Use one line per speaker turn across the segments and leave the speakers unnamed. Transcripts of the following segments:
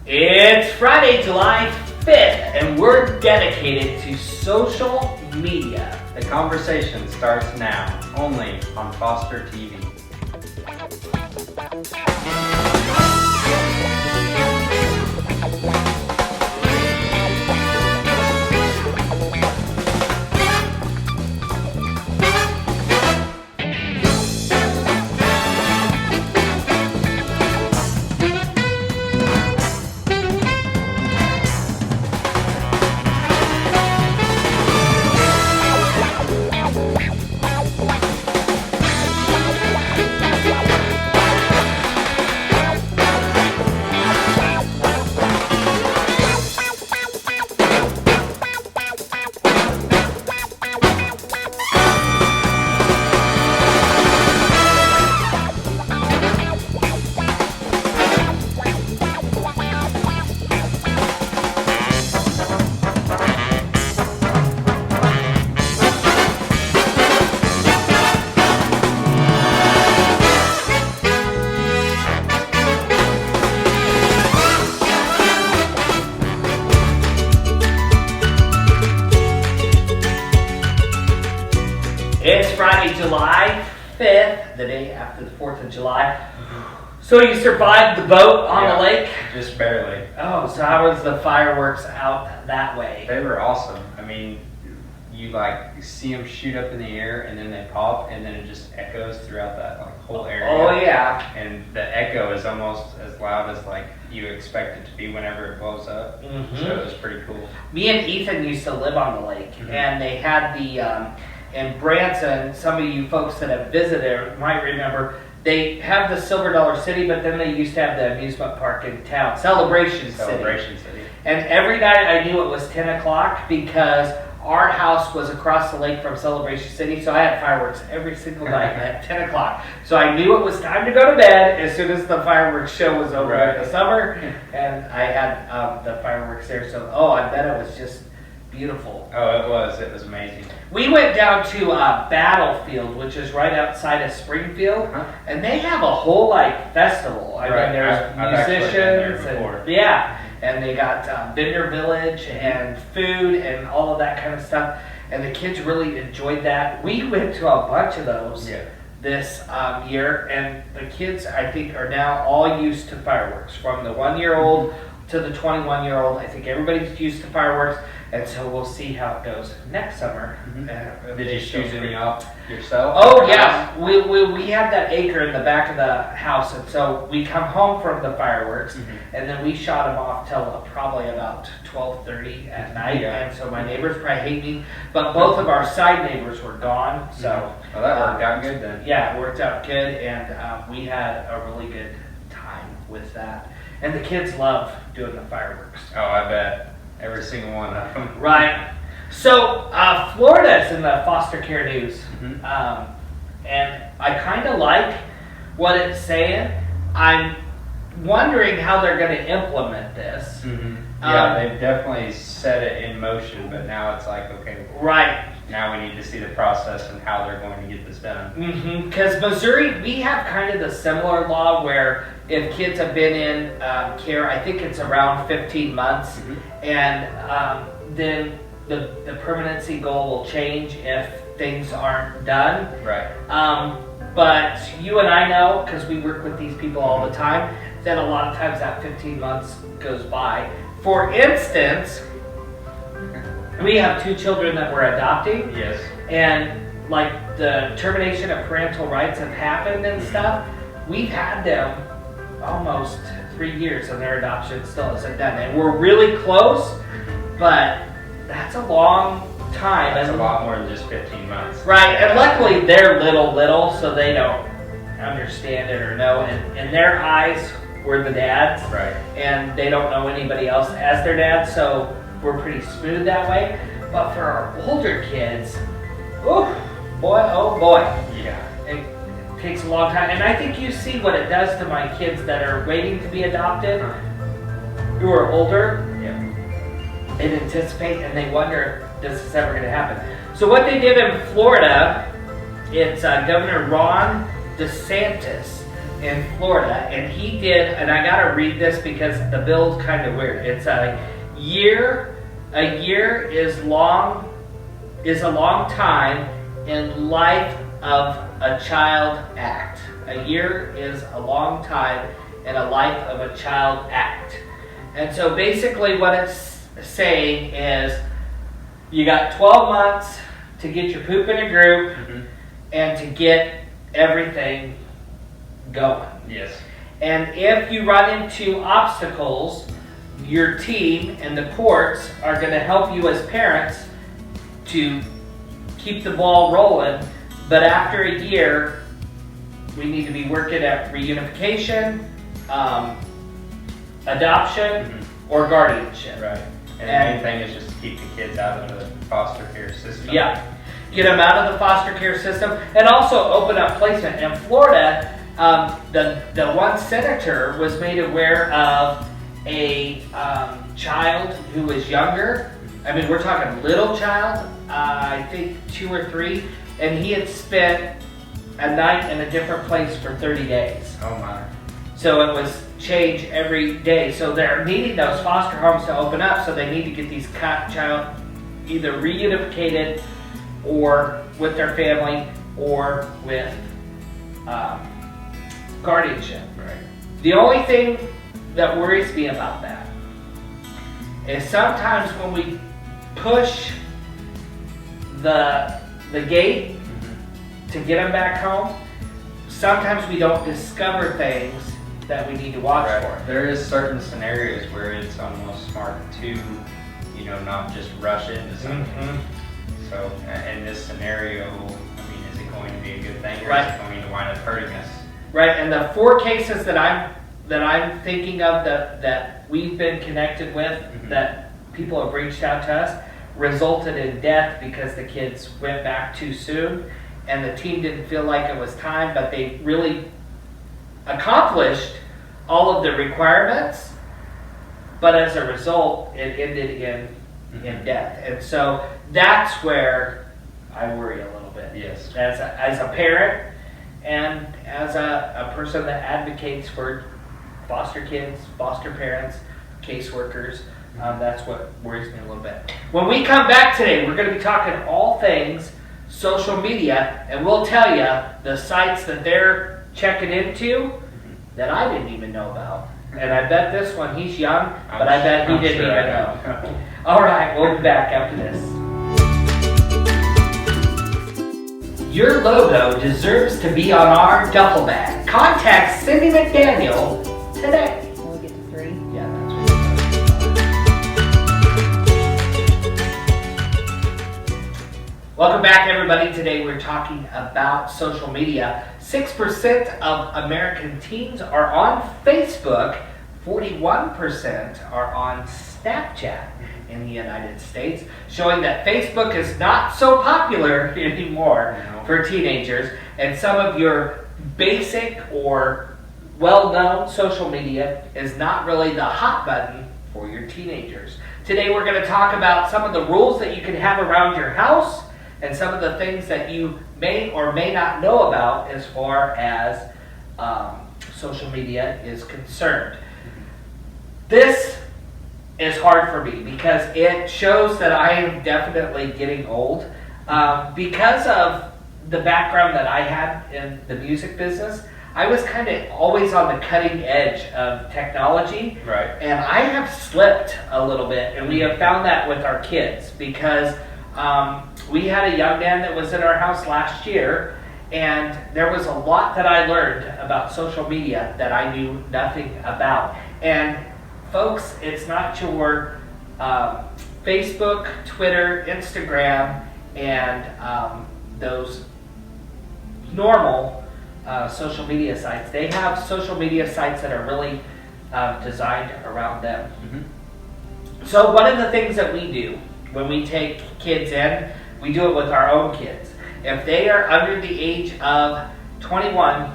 It's Friday, July 5th, and we're dedicated to social media.
The conversation starts now, only on Foster TV.
It's Friday, July 5th, the day after the 4th of July. So you survived the boat on the lake?
Just barely.
Oh, so how was the fireworks out that way?
They were awesome. I mean, you see them shoot up in the air and then they pop and then it just echoes throughout that whole area.
Oh yeah.
And the echo is almost as loud as you expect it to be whenever it blows up.
Mm-hmm.
So it was pretty cool.
Me and Ethan used to live on the lake, and they had in Branson, some of you folks that have visited might remember, they have the Silver Dollar City, but then they used to have the amusement park in town, Celebration City. And every night I knew it was 10 o'clock because our house was across the lake from Celebration City, so I had fireworks every single night at 10 o'clock. So I knew it was time to go to bed as soon as the fireworks show was over in the summer, and I had the fireworks there. So, I bet it was just beautiful.
Oh, it was amazing.
We went down to Battlefield, which is right outside of Springfield, and they have a whole festival. I mean, there's musicians, and they got vendor village and food and all of that kind of stuff. And the kids really enjoyed that. We went to a bunch of those this year, and the kids, I think, are now all used to fireworks, from the 1-year-old to the 21-year-old. I think everybody's used to fireworks. And so we'll see how it goes next summer.
Did you shoot any off yourself?
Oh yeah, we have that acre in the back of the house, and so we come home from the fireworks, and then we shot them off till probably about 12:30 at night. And so my neighbors probably hate me, but both of our side neighbors were gone. So
well, that worked out good then.
Yeah, it worked out good, and we had a really good time with that. And the kids love doing the fireworks.
Oh, I bet. Every single one of them.
Right. So, Florida's in the foster care news. And I kind of like what it's saying. I'm wondering how they're going to implement this.
Yeah, they've definitely set it in motion, but now it's okay.
Right.
Now we need to see the process and how they're going to get this done.
Because Missouri, we have kind of the similar law where if kids have been in care, I think it's around 15 months, and then the permanency goal will change if things aren't done.
Right.
But you and I know, because we work with these people all the time, that a lot of times that 15 months goes by. For instance, we have 2 children that we're adopting.
Yes. And
the termination of parental rights have happened and stuff. We've had them almost 3 years and their adoption still isn't done. And we're really close, but that's a long time.
That's a lot more than just 15 months.
Right, and luckily they're little, so they don't understand it or know. And in their eyes, we're the dads.
Right. And
they don't know anybody else as their dad, so we're pretty smooth that way. But for our older kids, oh boy.
Yeah.
It takes a long time. And I think you see what it does to my kids that are waiting to be adopted, who are older, and anticipate, and they wonder if this is ever going to happen. So what they did in Florida, it's Governor Ron DeSantis in Florida, and he did, and I gotta read this because the bill's kind of weird. It's a year is a long time in life of a child act. A year is a long time in a life of a child act. And so basically what it's saying is you got 12 months to get your poop in a group and to get everything going.
Yes.
And if you run into obstacles, your team and the courts are going to help you as parents to keep the ball rolling. But after a year, we need to be working at reunification, adoption, or guardianship.
Right. And the main thing is just to keep the kids out of the foster care system.
Yeah. Get them out of the foster care system, and also open up placement. In Florida, the one senator was made aware of a child who was younger. I mean, we're talking little child, I think 2 or 3, and he had spent a night in a different place for 30 days.
Oh my.
So it was change every day. So they're needing those foster homes to open up, so they need to get these child either reunificated or with their family or with guardianship.
Right.
The only thing that worries me about that is sometimes when we push the gate to get them back home, sometimes we don't discover things that we need to watch for.
There is certain scenarios where it's almost smart to, not just rush into something. So in this scenario, I mean, is it going to be a good thing, or is it going to wind up hurting us?
Right, and the 4 cases that I'm thinking of that we've been connected with, that people have reached out to us, resulted in death because the kids went back too soon, and the team didn't feel like it was time, but they really accomplished all of the requirements, but as a result, it ended in death. And so that's where I worry a little bit.
Yes.
As a parent and as a person that advocates for foster kids, foster parents, caseworkers, that's what worries me a little bit. When we come back today, we're going to be talking all things social media, and we'll tell you the sites that they're checking into that I didn't even know about. And I bet this one, he's young, but I bet he didn't even know. All right, we'll be back after this. Your logo deserves to be on our duffel bag. Contact Cindy McDaniel today.
We'll get to 3.
Yeah, that's what. Welcome back, everybody. Today we're talking about social media. 6% of American teens are on Facebook. 41% are on Snapchat in the United States, showing that Facebook is not so popular anymore for teenagers. And some of your basic or well-known social media is not really the hot button for your teenagers. Today we're going to talk about some of the rules that you can have around your house and some of the things that you may or may not know about as far as social media is concerned. This is hard for me because it shows that I am definitely getting old. Because of the background that I had in the music business, I was kind of always on the cutting edge of technology.
Right.
And I have slipped a little bit, and we have found that with our kids because we had a young man that was in our house last year, and there was a lot that I learned about social media that I knew nothing about. And folks, it's not your Facebook, Twitter, Instagram, and those normal social media sites. They have social media sites that are really designed around them. So one of the things that we do when we take kids in, we do it with our own kids. If they are under the age of 21,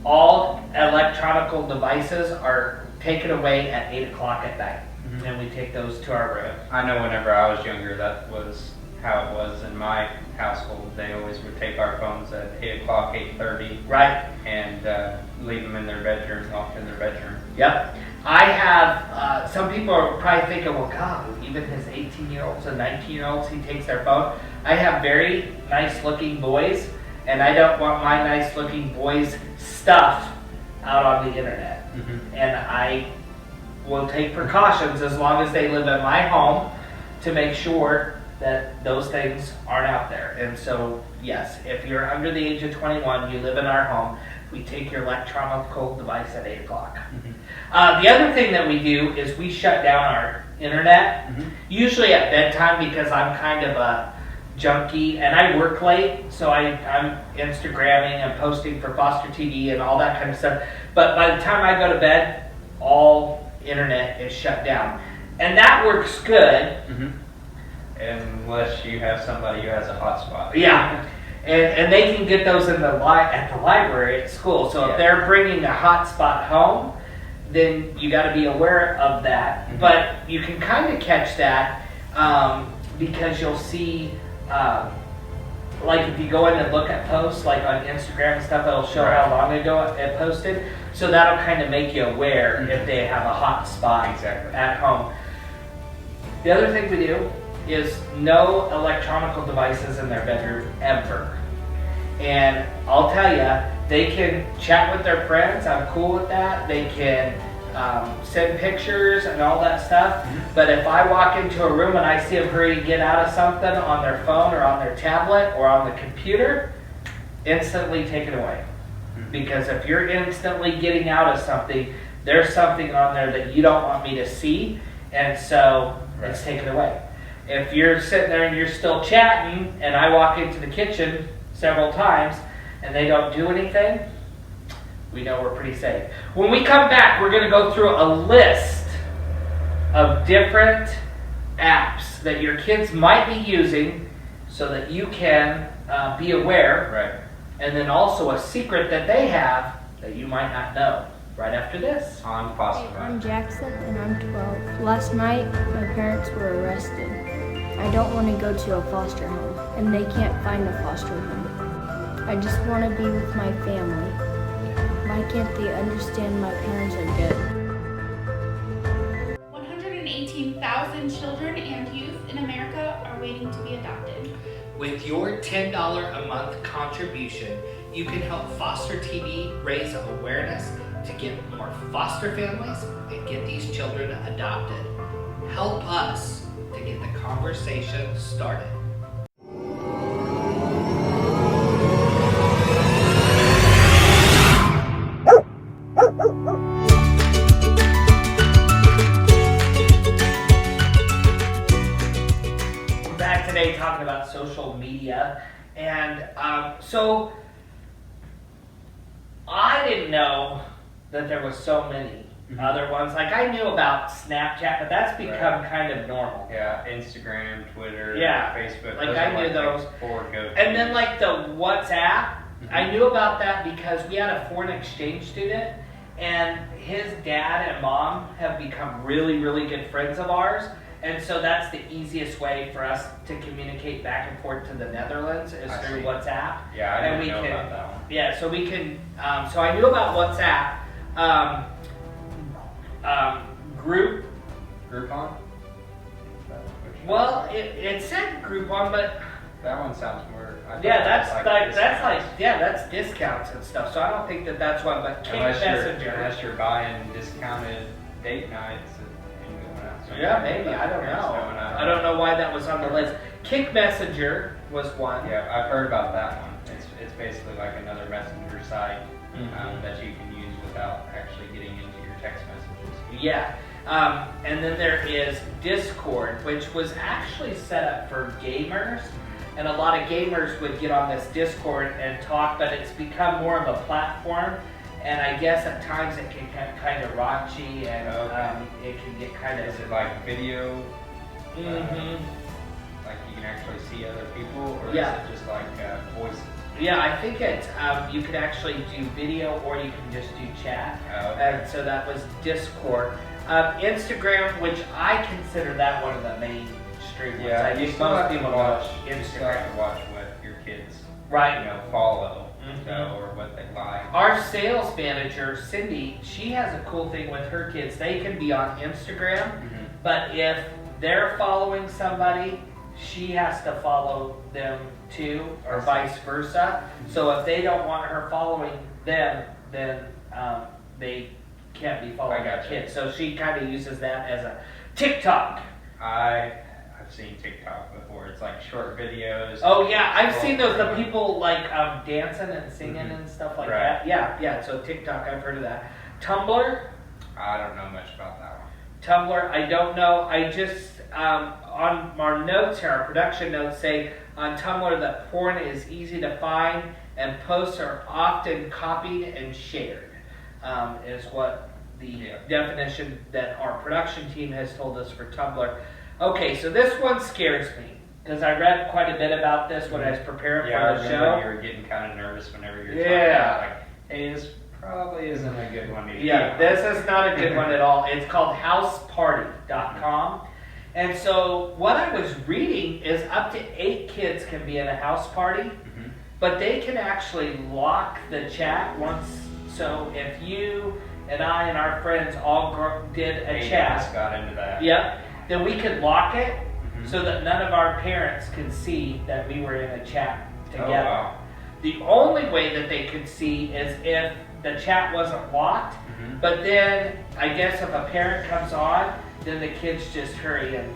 all electronic devices are taken away at 8 o'clock at night. And we take those to our room.
I know whenever I was younger, that was how it was in my household. They always would take our phones at 8 o'clock, 8:30.
Right.
And leave them in their bedroom, locked in their bedroom.
Yep. I have, some people are probably thinking, well, God, even his 18-year-olds and 19-year-olds, he takes their phone. I have very nice-looking boys, and I don't want my nice-looking boys' stuff out on the internet.
Mm-hmm.
And I will take precautions as long as they live in my home to make sure that those things aren't out there. And so, yes, if you're under the age of 21, you live in our home, we take your electronic device at 8 o'clock.
Mm-hmm.
The other thing that we do is we shut down our internet,
Mm-hmm.
usually at bedtime, because I'm kind of a junkie and I work late, so I'm Instagramming and posting for Foster TV and all that kind of stuff. But by the time I go to bed, all internet is shut down. And that works good.
Mm-hmm. Unless you have somebody who has a hotspot.
Yeah. And they can get those in at the library at school. So if they're bringing a hotspot home, then you got to be aware of that.
Mm-hmm.
But you can kind of catch that because you'll see, like if you go in and look at posts, like on Instagram and stuff, it'll show how long ago it posted. So that'll kind of make you aware if they have a hotspot at home. The other thing we do is no electronic devices in their bedroom ever. And I'll tell you, they can chat with their friends. I'm cool with that. They can send pictures and all that stuff.
Mm-hmm.
But if I walk into a room and I see them hurry to get out of something on their phone or on their tablet or on the computer, instantly take it away. Mm-hmm. Because if you're instantly getting out of something, there's something on there that you don't want me to see, and so it's taken away. If you're sitting there and you're still chatting and I walk into the kitchen several times and they don't do anything, we know we're pretty safe. When we come back, we're going to go through a list of different apps that your kids might be using so that you can be aware.
Right.
And then also a secret that they have that you might not know. Right after this.
On Foster.
I'm Jackson and I'm 12. Last night, my parents were arrested. I don't want to go to a foster home, and they can't find a foster home. I just want to be with my family. Why can't they understand my parents are dead?
118,000 children and youth in America are waiting to be adopted.
With your $10 a month contribution, you can help Foster TV raise awareness to get more foster families and get these children adopted. Help us to get the conversation started. We're back today talking about social media, and so I didn't know that there was so many other ones. Like I knew about Snapchat, but that's become kind of normal.
Yeah, Instagram, Twitter, Facebook.
Like I knew those.
Go-to.
And then like the WhatsApp, I knew about that because we had a foreign exchange student, and his dad and mom have become really, really good friends of ours. And so that's the easiest way for us to communicate back and forth to the Netherlands is through WhatsApp.
Yeah, I didn't know about that one.
Yeah, so we can, so I knew about WhatsApp.
Groupon?
Well, it said Groupon, but
that one sounds more.
that's discounts and stuff. So I don't think that that's one. But Kick Messenger.
Unless you're buying discounted date nights and going out. So
Yeah, maybe. I don't know. I don't know why that was on the list. Kick Messenger was one.
Yeah, I've heard about that one. It's basically like another messenger site that you can use without actually getting into your text messages.
Yeah. And then there is Discord, which was actually set up for gamers. And a lot of gamers would get on this Discord and talk, but it's become more of a platform. And I guess at times it can get kind of raunchy and it can get kind of...
Is it like video? Like you can actually see other people? Or is it just like voices?
Yeah, I think it's, you could actually do video or you can just do chat. And so that was Discord. Instagram, which I consider that one of the mainstream mainstream ones.
Yeah,
I
you
think
still
most
have to
people
watch.
know
You still have
Instagram.
to watch what your kids,
Right.
follow,
Mhm.
or what they like.
Our sales manager, Cindy, she has a cool thing with her kids. They can be on Instagram,
Mhm.
but if they're following somebody, she has to follow them too, or vice versa. So if they don't want her following them, then they can't be following
I
their
gotcha.
kids. So she kind of uses that as a TikTok.
I've seen TikTok before. It's like short videos.
Oh yeah, I've seen those. The
Scroll
people like dancing and singing
Mhm.
and stuff like
Right.
that. Yeah. So TikTok, I've heard of that. Tumblr.
I don't know much about that one.
Tumblr, I don't know. I just, on our notes here, our production notes say on Tumblr that porn is easy to find and posts are often copied and shared, is what the definition that our production team has told us for Tumblr. Okay, so this one scares me because I read quite a bit about this when I was preparing
Yeah, I
for the
remember
show.
you were getting kind of nervous whenever you were
Yeah.
talking about, like, hey, this probably isn't a good one to
Yeah, this is not a good one at all. It's called houseparty.com. And so what I was reading is up to 8 kids can be in a house party,
Mhm.
but they can actually lock the chat once. So if you and I and our friends all did a
Hey,
chat,
guys got into that.
yep, then we could lock it
Mhm.
so that none of our parents could see that we were in a chat together.
Oh, wow.
The only way that they could see is if the chat wasn't locked.
Mhm.
But then, I guess if a parent comes on, then the kids just hurry and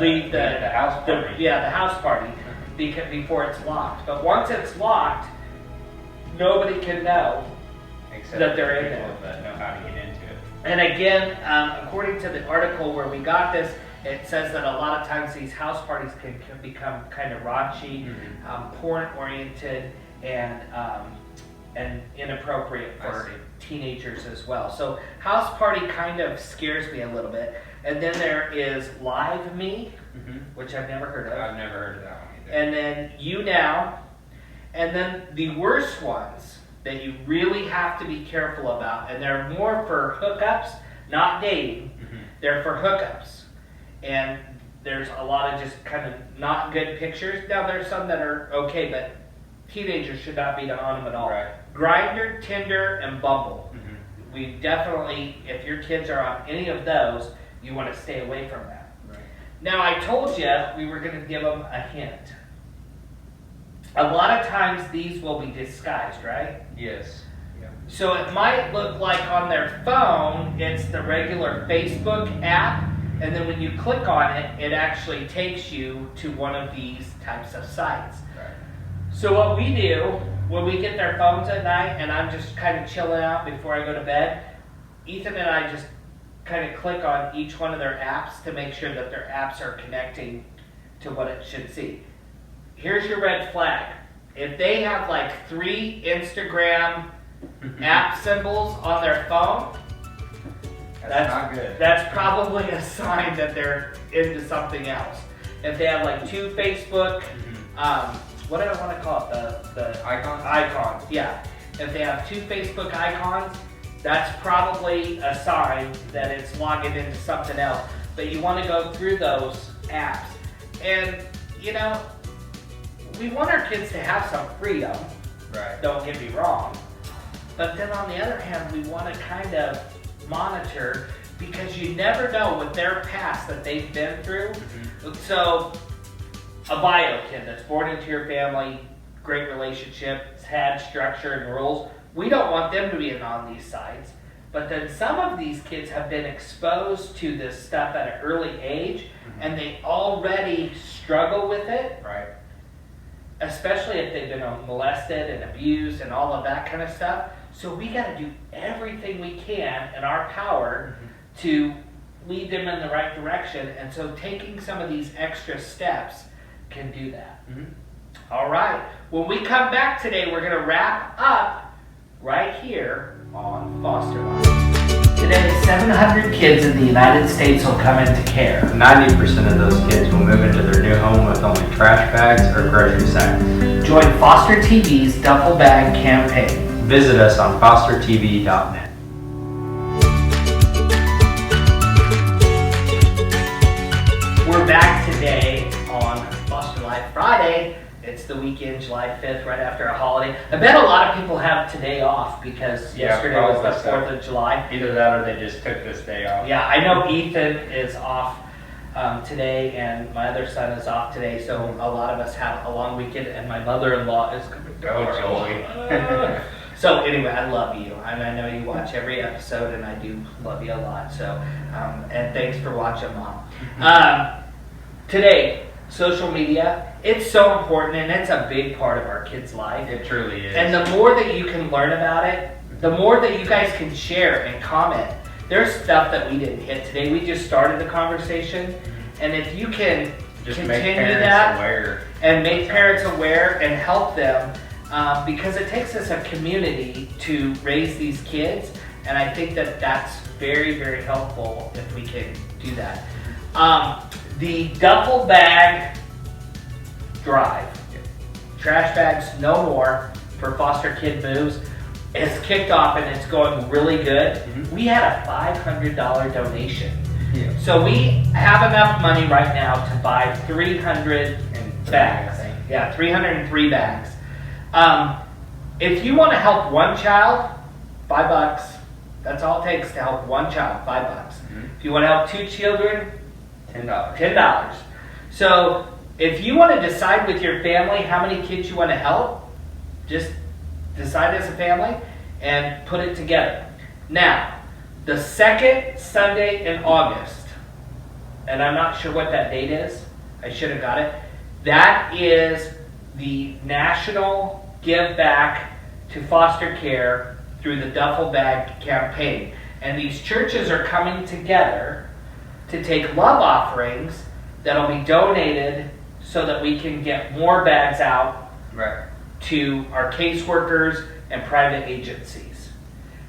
Leave the house party.
the house party before it's locked. But once it's locked, nobody can know.
Except
that they're in
people
there.
that know how to get into it.
And again, according to the article where we got this, it says that a lot of times these house parties can become kind of raunchy,
Mhm.
porn-oriented, and inappropriate
I
for
see.
teenagers as well. So house party kind of scares me a little bit. And then there is Live Me,
Mhm.
which I've never heard of.
I've never heard of that one either.
And then You Now. And then the worst ones that you really have to be careful about, and they're more for hookups, not dating.
Mhm.
They're for hookups. And there's a lot of just kind of not good pictures. Now there's some that are okay, but teenagers should not be on them at all.
Right.
Grindr, Tinder, and Bumble.
Mhm.
We definitely, if your kids are on any of those, you want to stay away from that.
Right.
Now I told you we were going to give them a hint. A lot of times these will be disguised, right?
Yes. Yeah.
So it might look like on their phone, it's the regular Facebook app, and then when you click on it, it actually takes you to one of these types of sites.
Right.
So what we do, when we get their phones at night, and I'm just kind of chilling out before I go to bed, Ethan and I just kind of click on each one of their apps to make sure that their apps are connecting to what it should see. Here's your red flag. If they have like 3 Instagram app symbols on their phone,
That's not good.
that's probably a sign that they're into something else. If they have like 2 Facebook,
Mhm.
what do I want to call it? The
Icons?
icons, yeah. If they have 2 Facebook icons, that's probably a sign that it's logging into something else. But you want to go through those apps. And, you know, we want our kids to have some freedom,
Right.
don't get me wrong. But then on the other hand, we want to kind of monitor because you never know with their past that they've been through.
Mhm.
So, a bio kid that's born into your family, great relationship, has had structure and rules. We don't want them to be on these sites. But then some of these kids have been exposed to this stuff at an early age,
Mhm.
and they already struggle with it,
Right.
especially if they've been molested and abused and all of that kind of stuff. So we got to do everything we can in our power
Mhm.
to lead them in the right direction. And so taking some of these extra steps can do that.
Mhm.
All right. When we come back today, we're going to wrap up right here on foster life. Today, 700 kids in the United States will come into care.
90% of those kids will move into their new home with only trash bags or grocery sacks.
Join Foster TV's Duffel Bag campaign.
Visit us on fostertv.net.
the weekend, July 5th, right after a holiday. I bet a lot of people have today off because yesterday was the
probably
4th of July.
Either that or they just took this day off.
Yeah, I know Ethan is off today, and my other son is off today, so a lot of us have a long weekend, and my mother-in-law is coming down.
Joey.
So anyway, I love you, and I know you watch every episode, and I do love you a lot. So, and thanks for watching, Mom. Today, social media, it's so important, and it's a big part of our kids' life.
It truly is.
And the more that you can learn about it, the more that you guys can share and comment. There's stuff that we didn't hit today. We just started the conversation, and if you can
just
continue
make parents
that
aware.
and make parents aware and help them, because it takes us a community to raise these kids, and I think that that's very, very helpful if we can do that. The duffel bag drive, trash bags no more for foster kid moves, has kicked off, and it's going really good. We had a $500 donation.
Yeah.
So we have enough money right now to buy 300 bags. Yeah, 303 bags. If you want to help one child, $5. That's all it takes to help one child, $5. If you want to help 2 children, $10. So if you want to decide with your family how many kids you want to help, just decide as a family and put it together. Now, the second Sunday in August, and I'm not sure what that date is, I should have got it, that is the National Give Back to Foster Care through the Duffel Bag campaign. And these churches are coming together to take love offerings that'll be donated so that we can get more bags out to our caseworkers and private agencies,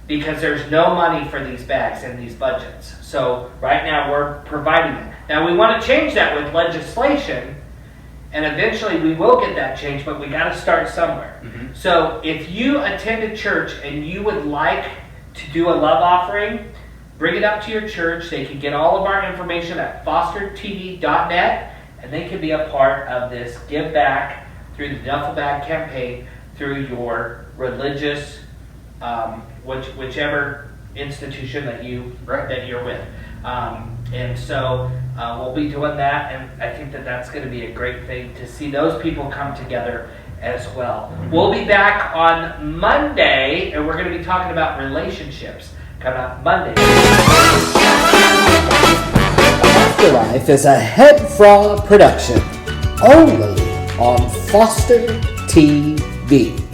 because there's no money for these bags in these budgets. So right now we're providing it. Now we want to change that with legislation, and eventually we will get that change, but we got to start somewhere. So if you attend a church and you would like to do a love offering, bring it up to your church. They can get all of our information at fostertv.net, and they can be a part of this Give Back through the Duffel Bag campaign through your religious, whichever institution that you're with. And so we'll be doing that, and I think that that's going to be a great thing to see those people come together as well. We'll be back on Monday, and we're going to be talking about relationships coming up Monday.
Afterlife is a HEDFRA production, only on Foster TV.